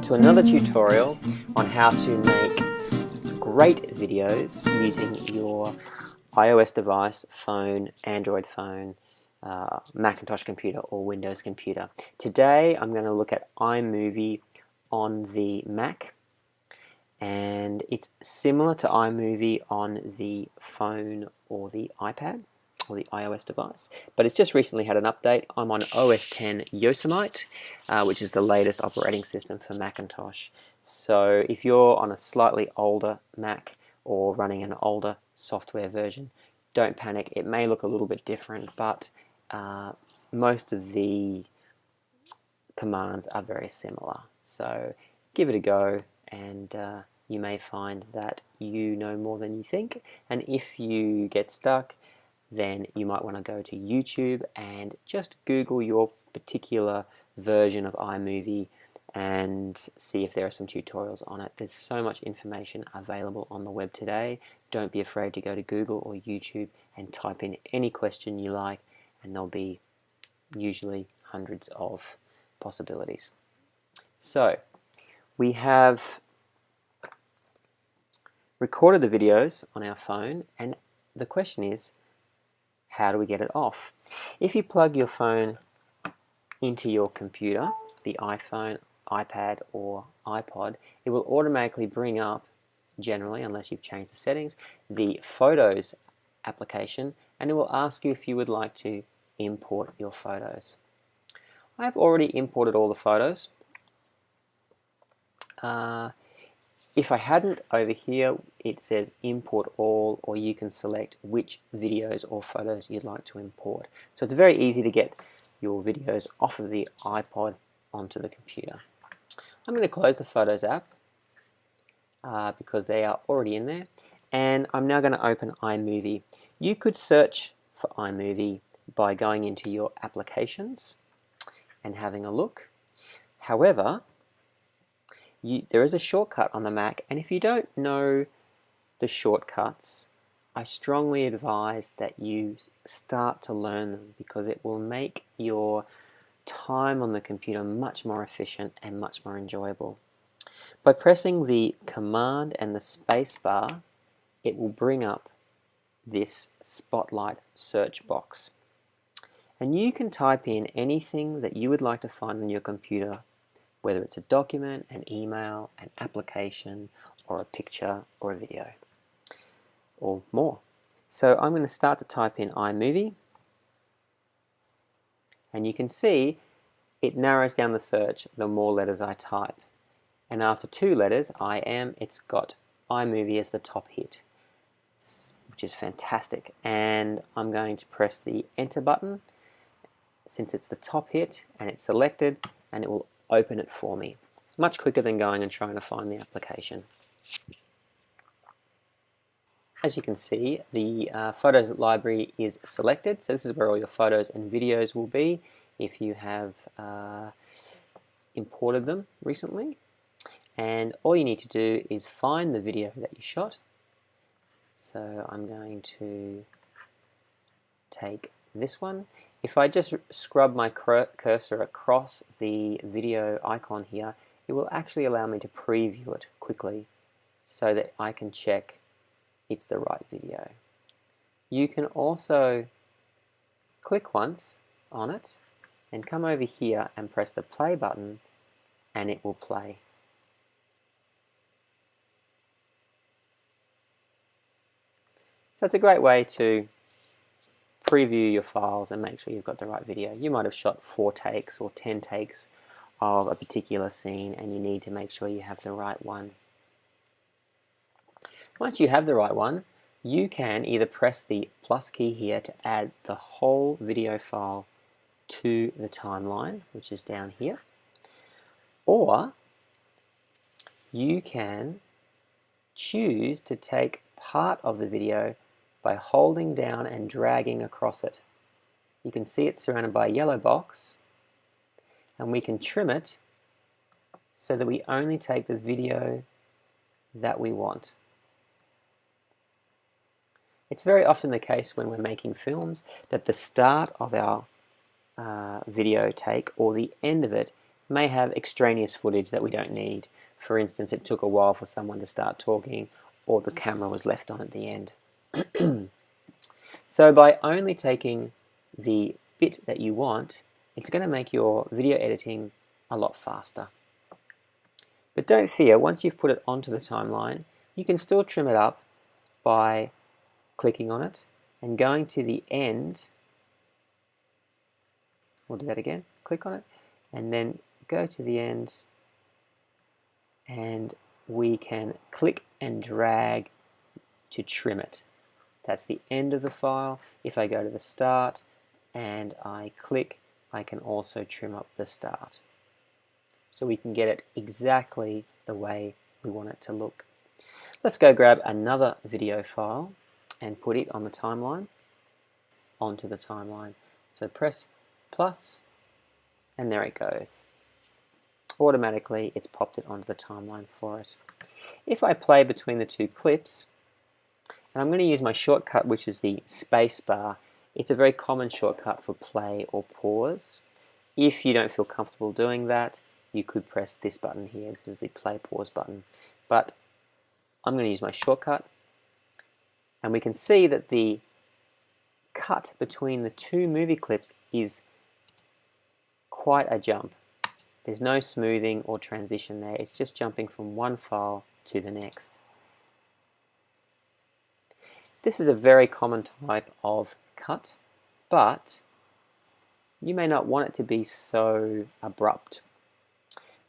to another tutorial on how to make great videos using your iOS device, phone, Android phone, Macintosh computer or Windows computer. Today I'm going to look at iMovie on the Mac, and it's similar to iMovie on the phone or the iPad or the iOS device, but it's just recently had an update. I'm on OS X Yosemite, which is the latest operating system for Macintosh. So if you're on a slightly older Mac or running an older software version, don't panic. It may look a little bit different, but most of the commands are very similar. So give it a go, and you may find that you know more than you think. And if you get stuck, then you might want to go to YouTube and just Google your particular version of iMovie and see if there are some tutorials on it. There's so much information available on the web today. Don't be afraid to go to Google or YouTube and type in any question you like, and there'll be usually hundreds of possibilities. So we have recorded the videos on our phone, and the question is, how do we get it off? If you plug your phone into your computer, the iPhone, iPad or iPod, it will automatically bring up, generally, unless you've changed the settings, the Photos application, and it will ask you if you would like to import your photos. I've already imported all the photos. If I hadn't, over here it says import all, or you can select which videos or photos you'd like to import. So it's very easy to get your videos off of the iPod onto the computer. I'm going to close the Photos app because they are already in there, and I'm now going to open iMovie. You could search for iMovie by going into your applications and having a look. However, there is a shortcut on the Mac, and if you don't know the shortcuts, I strongly advise that you start to learn them, because it will make your time on the computer much more efficient and much more enjoyable. By pressing the Command and the space bar, it will bring up this Spotlight search box. And you can type in anything that you would like to find on your computer, whether it's a document, an email, an application, or a picture, or a video, or more. So I'm going to start to type in iMovie, and you can see it narrows down the search the more letters I type. And after 2 letters, it's got iMovie as the top hit, which is fantastic. And I'm going to press the Enter button, since it's the top hit and it's selected, and it will open it for me. It's much quicker than going and trying to find the application. As you can see, the photos library is selected, so this is where all your photos and videos will be if you have imported them recently. And all you need to do is find the video that you shot. So I'm going to take this one. If I just scrub my cursor across the video icon here, it will actually allow me to preview it quickly so that I can check it's the right video. You can also click once on it and come over here and press the play button, and it will play. So it's a great way to preview your files and make sure you've got the right video. You might have shot 4 takes or 10 takes of a particular scene, and you need to make sure you have the right one. Once you have the right one, you can either press the plus key here to add the whole video file to the timeline, which is down here, or you can choose to take part of the video by holding down and dragging across it. You can see it's surrounded by a yellow box, and we can trim it so that we only take the video that we want. It's very often the case when we're making films that the start of our video take or the end of it may have extraneous footage that we don't need. For instance, it took a while for someone to start talking, or the camera was left on at the end. So by only taking the bit that you want, it's going to make your video editing a lot faster. But don't fear, once you've put it onto the timeline, you can still trim it up by clicking on it and going to the end. We'll do that again. Click on it and then go to the end, and we can click and drag to trim it. That's the end of the file. If I go to the start and I click, I can also trim up the start. So we can get it exactly the way we want it to look. Let's go grab another video file and put it on the timeline, onto the timeline. So press plus, and there it goes. Automatically, it's popped it onto the timeline for us. If I play between the two clips, and I'm going to use my shortcut, which is the space bar. It's a very common shortcut for play or pause. If you don't feel comfortable doing that, you could press this button here. This is the play pause button. But I'm going to use my shortcut, and we can see that the cut between the two movie clips is quite a jump. There's no smoothing or transition there. It's just jumping from one file to the next. This is a very common type of cut, but you may not want it to be so abrupt.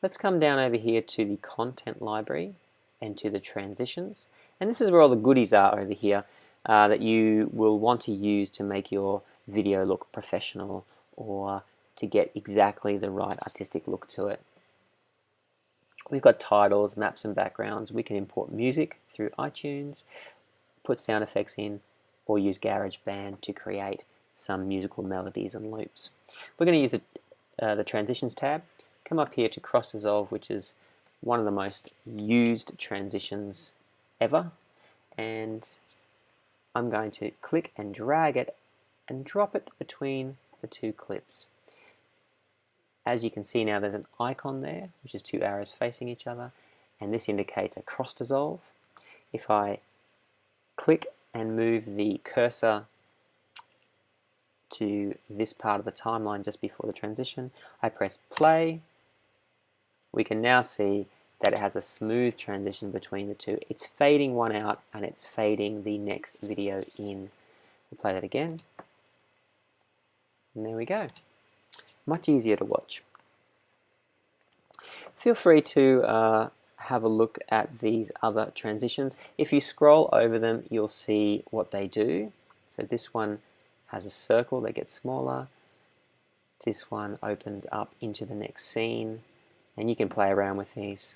Let's come down over here to the content library and to the transitions. And this is where all the goodies are over here that you will want to use to make your video look professional or to get exactly the right artistic look to it. We've got titles, maps and backgrounds. We can import music through iTunes, put sound effects in, or use GarageBand to create some musical melodies and loops. We're going to use the transitions tab. Come up here to cross dissolve, which is one of the most used transitions ever, and I'm going to click and drag it and drop it between the two clips. As you can see now, there's an icon there, which is two arrows facing each other, and this indicates a cross dissolve. If I click and move the cursor to this part of the timeline just before the transition, I press play, we can now see that it has a smooth transition between the two. It's fading one out and it's fading the next video in. We'll play that again. And there we go. Much easier to watch. Feel free to have a look at these other transitions. If you scroll over them, you'll see what they do. So this one has a circle that gets smaller. This one opens up into the next scene, and you can play around with these.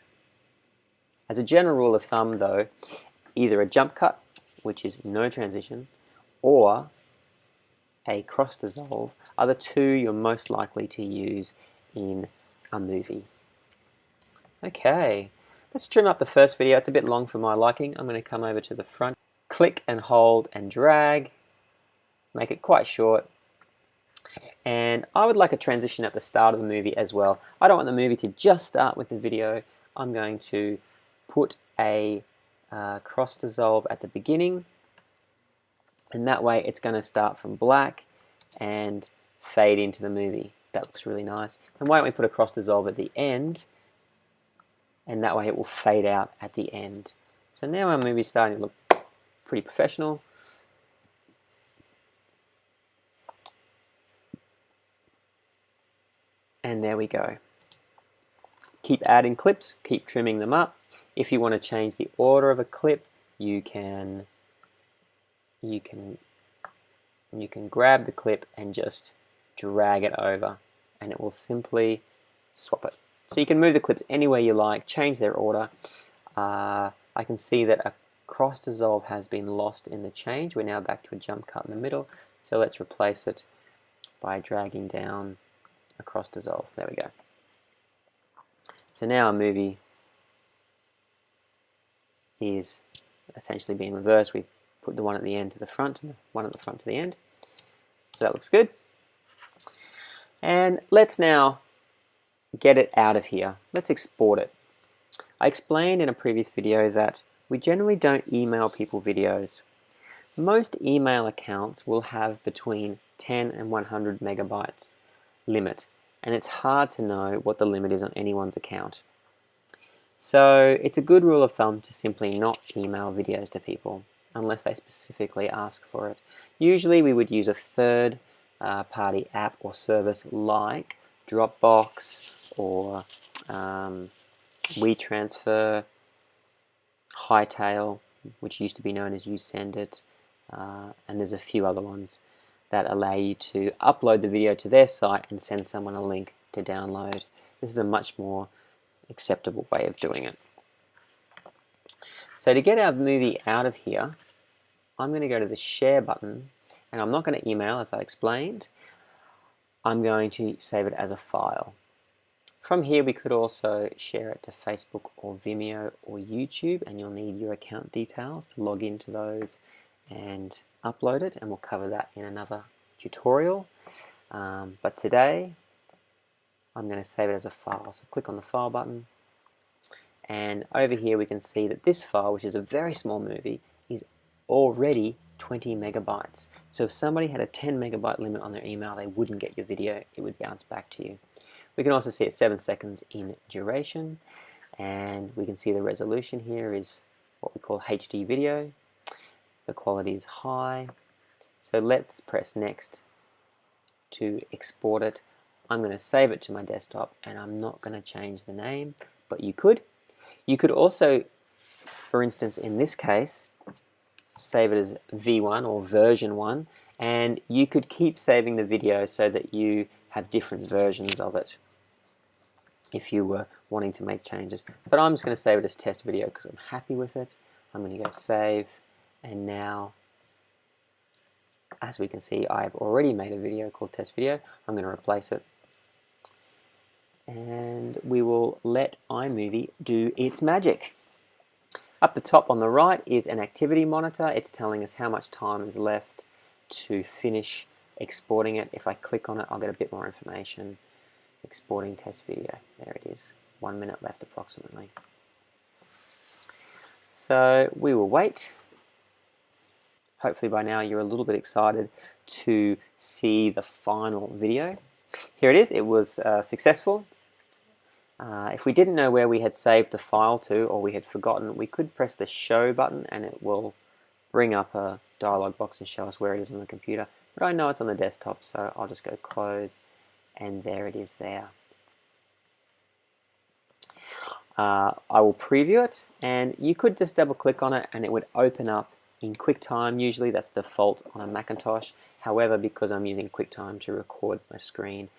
As a general rule of thumb though, either a jump cut, which is no transition, or a cross dissolve are the two you're most likely to use in a movie. Okay, let's trim up the first video. It's a bit long for my liking. I'm going to come over to the front, click and hold and drag, make it quite short. And I would like a transition at the start of the movie as well. I don't want the movie to just start with the video. I'm going to put a cross dissolve at the beginning, and that way it's going to start from black and fade into the movie. That looks really nice. And why don't we put a cross dissolve at the end, and that way it will fade out at the end. So now our movie's starting to look pretty professional. And there we go. Keep adding clips, keep trimming them up. If you want to change the order of a clip, you can grab the clip and just drag it over, and it will simply swap it. So you can move the clips any way you like, change their order. I can see that a cross dissolve has been lost in the change. We're now back to a jump cut in the middle. So let's replace it by dragging down a cross dissolve. There we go. So now our movie is essentially being reversed. We've put the one at the end to the front and the one at the front to the end. So that looks good. And let's now get it out of here. Let's export it. I explained in a previous video that we generally don't email people videos. Most email accounts will have between 10 and 100 megabytes limit, and it's hard to know what the limit is on anyone's account. So it's a good rule of thumb to simply not email videos to people unless they specifically ask for it. Usually we would use a third party app or service like Dropbox or WeTransfer, Hightail, which used to be known as YouSendIt, and there's a few other ones that allow you to upload the video to their site and send someone a link to download. This is a much more acceptable way of doing it. So to get our movie out of here, I'm going to go to the share button, and I'm not going to email as I explained. I'm going to save it as a file. From here we could also share it to Facebook or Vimeo or YouTube, and you'll need your account details to log into those and upload it, and we'll cover that in another tutorial. But today I'm going to save it as a file. So click on the file button, and over here we can see that this file, which is a very small movie, is already 20 megabytes. So if somebody had a 10 megabyte limit on their email, they wouldn't get your video, it would bounce back to you. We can also see it's 7 seconds in duration, and we can see the resolution here is what we call HD video. The quality is high. So let's press next to export it. I'm going to save it to my desktop, and I'm not going to change the name, but you could. You could also, for instance, in this case, save it as V1 or version 1, and you could keep saving the video so that you have different versions of it if you were wanting to make changes. But I'm just going to save it as test video because I'm happy with it. I'm going to go save, and now as we can see I've already made a video called test video. I'm going to replace it, and we will let iMovie do its magic. Up the top on the right is an activity monitor. It's telling us how much time is left to finish exporting it. If I click on it, I'll get a bit more information. Exporting test video. There it is. 1 minute left approximately. So we will wait. Hopefully by now you're a little bit excited to see the final video. Here it is. It was successful. If we didn't know where we had saved the file to, or we had forgotten, we could press the show button and it will bring up a dialog box and show us where it is on the computer. But I know it's on the desktop, so I'll just go close, and there it is there. I will preview it, and you could just double click on it and it would open up in QuickTime. Usually that's the default on a Macintosh. However, because I'm using QuickTime to record my screen,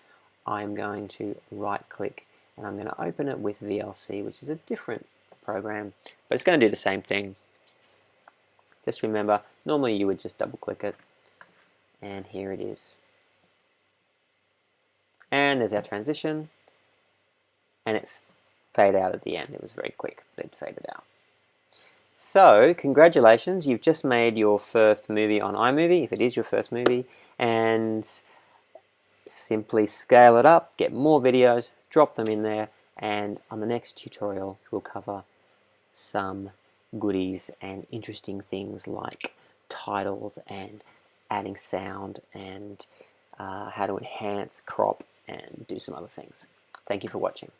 I'm going to right click and I'm going to open it with VLC, which is a different program, but it's going to do the same thing. Just remember, normally you would just double click it, and here it is. And there's our transition, and it faded out at the end. It was very quick, but it faded out. So, congratulations, you've just made your first movie on iMovie, if it is your first movie, and simply scale it up, get more videos, drop them in there, and on the next tutorial we'll cover some goodies and interesting things like titles and adding sound and how to enhance, crop, and do some other things. Thank you for watching.